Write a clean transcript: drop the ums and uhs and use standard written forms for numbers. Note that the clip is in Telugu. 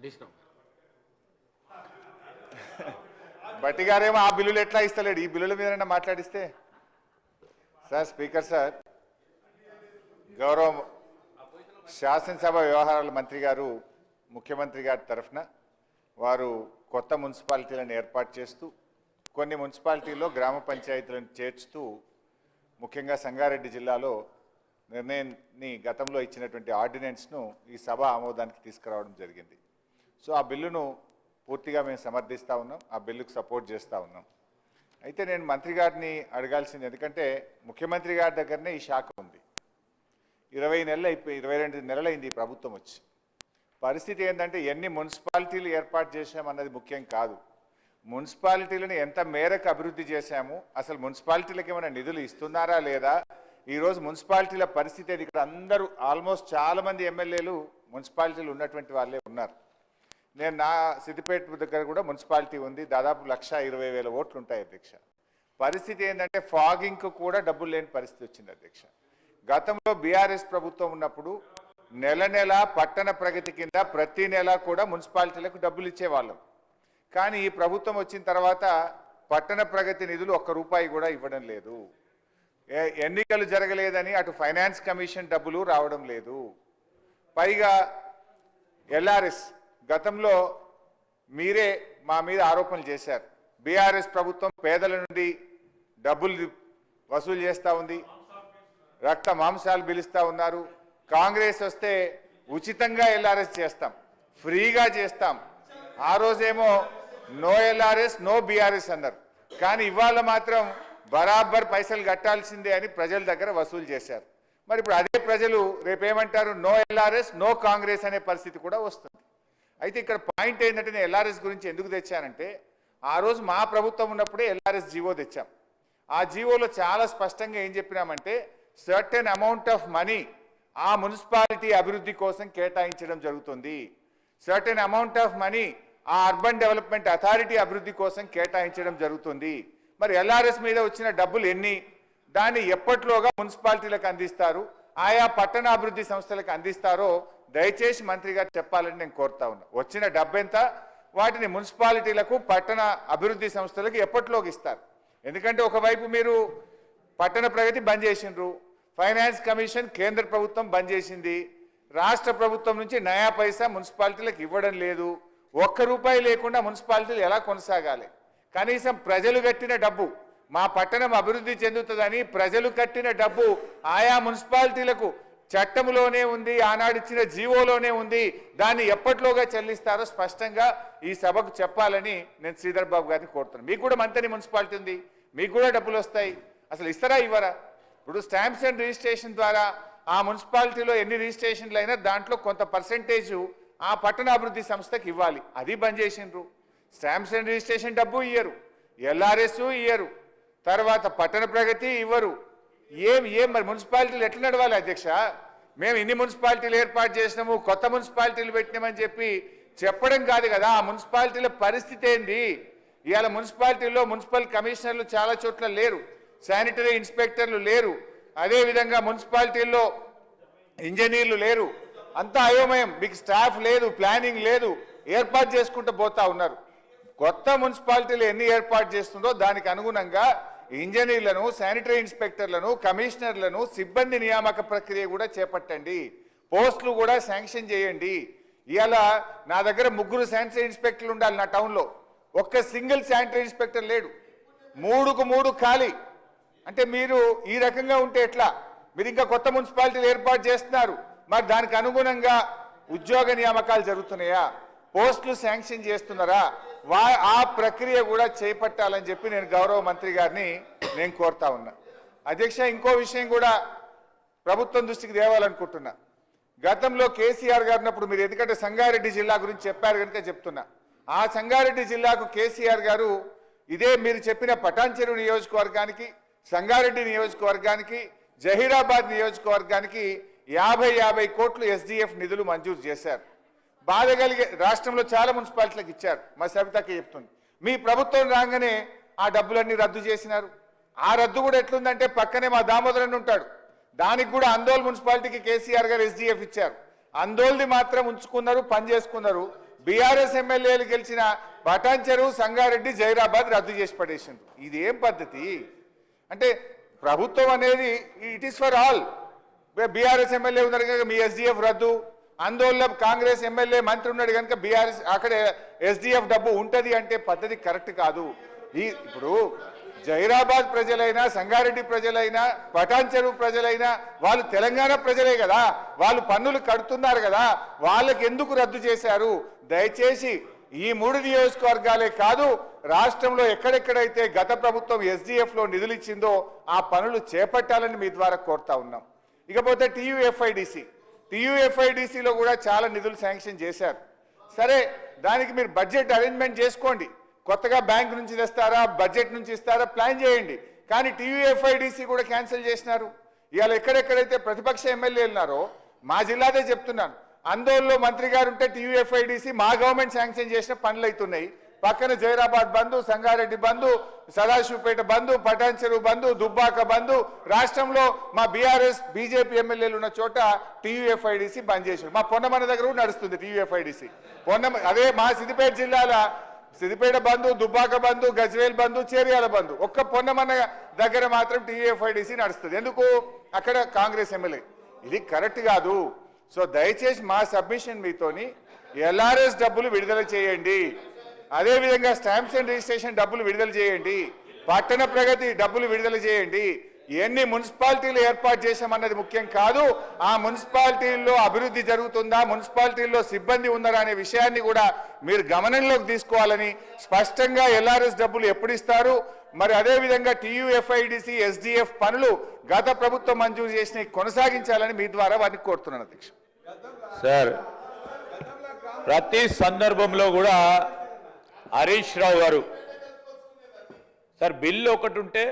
హరీష్ రావు బట్టి గారేమో ఆ బిల్లులు ఎట్లా ఇస్తలేడు, ఈ బిల్లుల మీద మాట్లాడిస్తే. సార్ స్పీకర్ సార్, గౌరవ శాసనసభ వ్యవహారాల మంత్రి గారు ముఖ్యమంత్రి గారి తరఫున వారు కొత్త మున్సిపాలిటీలను ఏర్పాటు చేస్తూ కొన్ని మున్సిపాలిటీల్లో గ్రామ పంచాయతీలను చేర్చుతూ ముఖ్యంగా సంగారెడ్డి జిల్లాలో నిర్ణయాన్ని గతంలో ఇచ్చినటువంటి ఆర్డినెన్స్ను ఈ సభ ఆమోదానికి తీసుకురావడం జరిగింది. సో ఆ బిల్లును పూర్తిగా మేము సమర్థిస్తూ ఉన్నాం, ఆ బిల్లుకు సపోర్ట్ చేస్తూ ఉన్నాం. అయితే నేను మంత్రి గారిని అడగాల్సింది, ఎందుకంటే ముఖ్యమంత్రి గారి దగ్గరనే ఈ శాఖ ఉంది. 22 నెలలైంది ఈ ప్రభుత్వం వచ్చి. పరిస్థితి ఏంటంటే ఎన్ని మున్సిపాలిటీలు ఏర్పాటు చేశామన్నది ముఖ్యం కాదు, మున్సిపాలిటీలను ఎంత మేరకు అభివృద్ధి చేశాము, అసలు మున్సిపాలిటీలకు ఏమైనా నిధులు ఇస్తున్నారా లేదా. ఈరోజు మున్సిపాలిటీల పరిస్థితి అది. ఇక్కడ అందరూ ఆల్మోస్ట్ చాలామంది ఎమ్మెల్యేలు మున్సిపాలిటీలు ఉన్నటువంటి వాళ్ళే ఉన్నారు. నేను నా సిద్దిపేట దగ్గర కూడా మున్సిపాలిటీ ఉంది, దాదాపు 1,20,000 ఓట్లు ఉంటాయి అధ్యక్ష. పరిస్థితి ఏంటంటే ఫాగింగ్కు కూడా డబ్బులు లేని పరిస్థితి వచ్చింది అధ్యక్ష. గతంలో బీఆర్ఎస్ ప్రభుత్వం ఉన్నప్పుడు నెల పట్టణ ప్రగతి కింద ప్రతి నెల కూడా మున్సిపాలిటీలకు డబ్బులు ఇచ్చేవాళ్ళం. కానీ ఈ ప్రభుత్వం వచ్చిన తర్వాత పట్టణ ప్రగతి నిధులు ₹1 కూడా ఇవ్వడం లేదు. ఎన్నికలు జరగలేదని అటు ఫైనాన్స్ కమిషన్ డబ్బులు రావడం లేదు. పైగా ఎల్ఆర్ఎస్ గతంలో మీరే మా మీద ఆరోపణలు చేశారు, బీఆర్ఎస్ ప్రభుత్వం పేదల నుండి డబ్బులు వసూలు చేస్తూ ఉంది, రక్త మాంసాలు పిలుస్తూ ఉన్నారు. కాంగ్రెస్ వస్తే ఉచితంగా ఎల్ఆర్ఎస్ చేస్తాం, ఫ్రీగా చేస్తాం. ఆ రోజేమో నో ఎల్ఆర్ఎస్ నో బీఆర్ఎస్ అన్నారు, కానీ ఇవాళ మాత్రం బరాబర్ పైసలు కట్టాల్సిందే అని ప్రజల దగ్గర వసూలు చేశారు. మరి ఇప్పుడు అదే ప్రజలు రేపేమంటారు, నో ఎల్ఆర్ఎస్ నో కాంగ్రెస్ అనే పరిస్థితి కూడా వస్తుంది. అయితే ఇక్కడ పాయింట్ ఏంటంటే నేను ఎల్ఆర్ఎస్ గురించి ఎందుకు తెచ్చానంటే, ఆ రోజు మా ప్రభుత్వం ఉన్నప్పుడే ఎల్ఆర్ఎస్ జీవో తెచ్చాం. ఆ జీవోలో చాలా స్పష్టంగా ఏం చెప్పినామంటే, సర్టెన్ అమౌంట్ ఆఫ్ మనీ ఆ మున్సిపాలిటీ అభివృద్ధి కోసం కేటాయించడం జరుగుతుంది, సర్టెన్ అమౌంట్ ఆఫ్ మనీ ఆ అర్బన్ డెవలప్మెంట్ అథారిటీ అభివృద్ధి కోసం కేటాయించడం జరుగుతుంది. మరి ఎల్ఆర్ఎస్ మీద వచ్చిన డబ్బులు ఎన్ని, దాన్ని ఎప్పట్లోగా మున్సిపాలిటీలకు అందిస్తారు, ఆయా పట్టణ అభివృద్ధి సంస్థలకు అందిస్తారో దయచేసి మంత్రి గారు చెప్పాలని నేను కోరుతా ఉన్నా. వచ్చిన డబ్బు ఎంత, వాటిని మున్సిపాలిటీలకు పట్టణ అభివృద్ధి సంస్థలకు ఎప్పట్లోకి ఇస్తారు. ఎందుకంటే ఒకవైపు మీరు పట్టణ ప్రగతి బంద్ చేసిండ్రు, ఫైనాన్స్ కమిషన్ కేంద్ర ప్రభుత్వం బంద్ చేసింది, రాష్ట్ర ప్రభుత్వం నుంచి నయా పైసా మున్సిపాలిటీలకు ఇవ్వడం లేదు. ₹1 లేకుండా మున్సిపాలిటీలు ఎలా కొనసాగాలి. కనీసం ప్రజలు కట్టిన డబ్బు, మా పట్టణం అభివృద్ధి చెందుతుందని ప్రజలు కట్టిన డబ్బు ఆయా మున్సిపాలిటీలకు చట్టంలోనే ఉంది, ఆనాడిచ్చిన జీవోలోనే ఉంది, దాన్ని ఎప్పట్లోగా చెల్లిస్తారో స్పష్టంగా ఈ సభకు చెప్పాలని నేను శ్రీధర్ బాబు గారిని కోరుతున్నాను. మీకు కూడా మంతని మున్సిపాలిటీ ఉంది, మీకు కూడా డబ్బులు వస్తాయి, అసలు ఇస్తారా ఇవ్వరా. ఇప్పుడు స్టాంప్స్ అండ్ రిజిస్ట్రేషన్ ద్వారా ఆ మున్సిపాలిటీలో ఎన్ని రిజిస్ట్రేషన్లు అయినా దాంట్లో కొంత పర్సెంటేజు ఆ పట్టణ అభివృద్ధి సంస్థకి ఇవ్వాలి, అది బంద్ చేసిండ్రు. స్టాంప్స్ అండ్ రిజిస్ట్రేషన్ డబ్బు ఇయ్యరు, ఎల్ఆర్ఎస్ ఇయ్యరు, తర్వాత పట్టణ ప్రగతి ఇవ్వరు. ఏం మరి మున్సిపాలిటీలు ఎట్లా నడవాలి అధ్యక్ష. మేము ఇన్ని మున్సిపాలిటీలు ఏర్పాటు చేసినాము, కొత్త మున్సిపాలిటీలు పెట్టినామని చెప్పడం కాదు కదా, ఆ మున్సిపాలిటీల పరిస్థితి ఏంది. ఇవాళ మున్సిపాలిటీల్లో మున్సిపల్ కమిషనర్లు చాలా చోట్ల లేరు, శానిటరీ ఇన్స్పెక్టర్లు లేరు, అదేవిధంగా మున్సిపాలిటీల్లో ఇంజనీర్లు లేరు, అంతా అయోమయం. మీకు స్టాఫ్ లేదు, ప్లానింగ్ లేదు, ఏర్పాటు చేసుకుంటూ పోతా ఉన్నారు. కొత్త మున్సిపాలిటీలు ఎన్ని ఏర్పాటు చేస్తుందో దానికి అనుగుణంగా ఇంజనీర్లను, శానిటరీ ఇన్స్పెక్టర్లను, కమిషనర్లను, సిబ్బంది నియామక ప్రక్రియ కూడా చేపట్టండి, పోస్టులు కూడా శాంక్షన్ చేయండి. ఇవాళ నా దగ్గర 3 శానిటరీ ఇన్స్పెక్టర్లు ఉండాలి నా టౌన్లో, ఒక్క సింగిల్ శానిటరీ ఇన్స్పెక్టర్ లేడు, 3కు 3 ఖాళీ. అంటే మీరు ఈ రకంగా ఉంటే ఎట్లా. మీరు ఇంకా కొత్త మున్సిపాలిటీలు ఏర్పాటు చేస్తున్నారు, మరి దానికి అనుగుణంగా ఉద్యోగ నియామకాలు జరుగుతున్నాయా, పోస్టులు శాంక్షన్ చేస్తున్నారా, ఆ ప్రక్రియ కూడా చేపట్టాలని చెప్పి నేను గౌరవ మంత్రి గారిని నేను కోరుతా ఉన్నా. అధ్యక్ష, ఇంకో విషయం కూడా ప్రభుత్వం దృష్టికి తేవాలనుకుంటున్నా. గతంలో కేసీఆర్ గారు ఉన్నప్పుడు మీరు ఎందుకంటే సంగారెడ్డి జిల్లా గురించి చెప్పారు కనుక చెప్తున్నా, ఆ సంగారెడ్డి జిల్లాకు కేసీఆర్ గారు ఇదే మీరు చెప్పిన పటాన్చెరు నియోజకవర్గానికి, సంగారెడ్డి నియోజకవర్గానికి, జహీరాబాద్ నియోజకవర్గానికి 50 కోట్లు ఎస్డిఎఫ్ నిధులు మంజూరు చేశారు. బాధ కలిగే రాష్ట్రంలో చాలా మున్సిపాలిటీలకు ఇచ్చారు. మా సబితకి చెప్తుంది, మీ ప్రభుత్వం రాగానే ఆ డబ్బులన్నీ రద్దు చేసినారు. ఆ రద్దు కూడా ఎట్లుందంటే పక్కనే మా దామోదరన్ ఉంటాడు, దానికి కూడా అందోల్ మున్సిపాలిటీకి కేసీఆర్ గారు ఎస్డిఎఫ్ ఇచ్చారు. అందోల్ది మాత్రం ఉంచుకున్నారు, పని చేసుకున్నారు. బీఆర్ఎస్ ఎమ్మెల్యేలు గెలిచిన పటాన్ చెరువు, సంగారెడ్డి, జైరాబాద్ రద్దు చేసి పడేసిండ్రు. ఇది ఏం పద్ధతి? అంటే ప్రభుత్వం అనేది it is for all. BRS MLA ఉన్నారు కనుక మీ ఎస్డిఎఫ్ రద్దు, ఆందోళన కాంగ్రెస్ ఎమ్మెల్యే మంత్రి ఉన్నాడు కనుక బీఆర్ఎస్ అక్కడ ఎస్డిఎఫ్ డబ్బు ఉంటుంది అంటే పద్ధతి కరెక్ట్ కాదు. ఇప్పుడు జైరాబాద్ ప్రజలైనా, సంగారెడ్డి ప్రజలైనా, పటాన్ చెరువు ప్రజలైనా వాళ్ళు తెలంగాణ ప్రజలే కదా, వాళ్ళు పన్నులు కడుతున్నారు కదా, వాళ్ళకి ఎందుకు రద్దు చేశారు? దయచేసి ఈ 3 నియోజకవర్గాలే కాదు, రాష్ట్రంలో ఎక్కడెక్కడైతే గత ప్రభుత్వం ఎస్డిఎఫ్ లో నిధులు ఇచ్చిందో ఆ పనులు చేపట్టాలని మీ ద్వారా కోరుతా ఉన్నాం. ఇకపోతే టీయూఎఫ్ఐడిసిలో కూడా చాలా నిధులు శాంక్షన్ చేశారు. సరే, దానికి మీరు బడ్జెట్ అరేంజ్మెంట్ చేసుకోండి. కొత్తగా బ్యాంక్ నుంచి తెస్తారా, బడ్జెట్ నుంచి ఇస్తారా, ప్లాన్ చేయండి. కానీ టీయూఎఫ్ఐడిసి కూడా క్యాన్సిల్ చేసినారు. ఇవాళ ఎక్కడెక్కడైతే ప్రతిపక్ష ఎమ్మెల్యేలు ఉన్నారో, మా జిల్లాదే చెప్తున్నాను, ఆందోళనలో మంత్రి గారు ఉంటే టీయూఎఫ్ఐడిసి మా గవర్నమెంట్ శాంక్షన్ చేసిన పనులు అవుతున్నాయి. పక్కన జైరాబాద్ బంధు, సంగారెడ్డి బంధు, సదాశివపేట బంధు, పటాన్ చెరువు బంధు, దుబ్బాక బంధు, రాష్ట్రంలో మా బీఆర్ఎస్ బీజేపీ ఎమ్మెల్యేలు ఉన్న చోట టీయూఎఫ్ఐడిసి బంద్ చేశారు. మా పొన్నమన్న దగ్గర కూడా నడుస్తుంది టీయూఎఫ్ఐడిసి. అదే మా సిద్దిపేట జిల్లాల సిద్దిపేట బంధు, దుబ్బాక బంధు, గజ్వేల్ బంధు, చేర్యాల బంధు, ఒక్క పొన్నమన్న దగ్గర మాత్రం టీయూఎఫ్ఐడిసి నడుస్తుంది. ఎందుకు? అక్కడ కాంగ్రెస్ ఎమ్మెల్యే. ఇది కరెక్ట్ కాదు. సో దయచేసి మా సబ్మిషన్ మీతోని ఎల్ఆర్ఎస్ డబ్బులు విడుదల చేయండి, అదేవిధంగా స్టాంప్స్ అండ్ రిజిస్ట్రేషన్ డబ్బులు విడుదల చేయండి, పట్టణ ప్రగతి డబ్బులు విడుదల చేయండి. ఎన్ని మున్సిపాలిటీలు ఏర్పాటు చేశామన్నది ముఖ్యం కాదు, ఆ మున్సిపాలిటీల్లో అభివృద్ధి జరుగుతుందా, మున్సిపాలిటీల్లో సిబ్బంది ఉన్నారా అనే విషయాన్ని కూడా మీరు గమనంలోకి తీసుకోవాలని, స్పష్టంగా ఎల్ఆర్ఎస్ డబ్బులు ఎప్పుడు ఇస్తారు, మరి అదేవిధంగా టీయూఎఫ్ఐడిసి, ఎస్డిఎఫ్ పనులు గత ప్రభుత్వం మంజూరు చేసిన కొనసాగించాలని మీ ద్వారా వారిని కోరుతున్నాను అధ్యక్ష. సార్, ప్రతి సందర్భంలో కూడా హరీష్ రావు గారు సార్ బిల్లు ఒకటి ఉంటే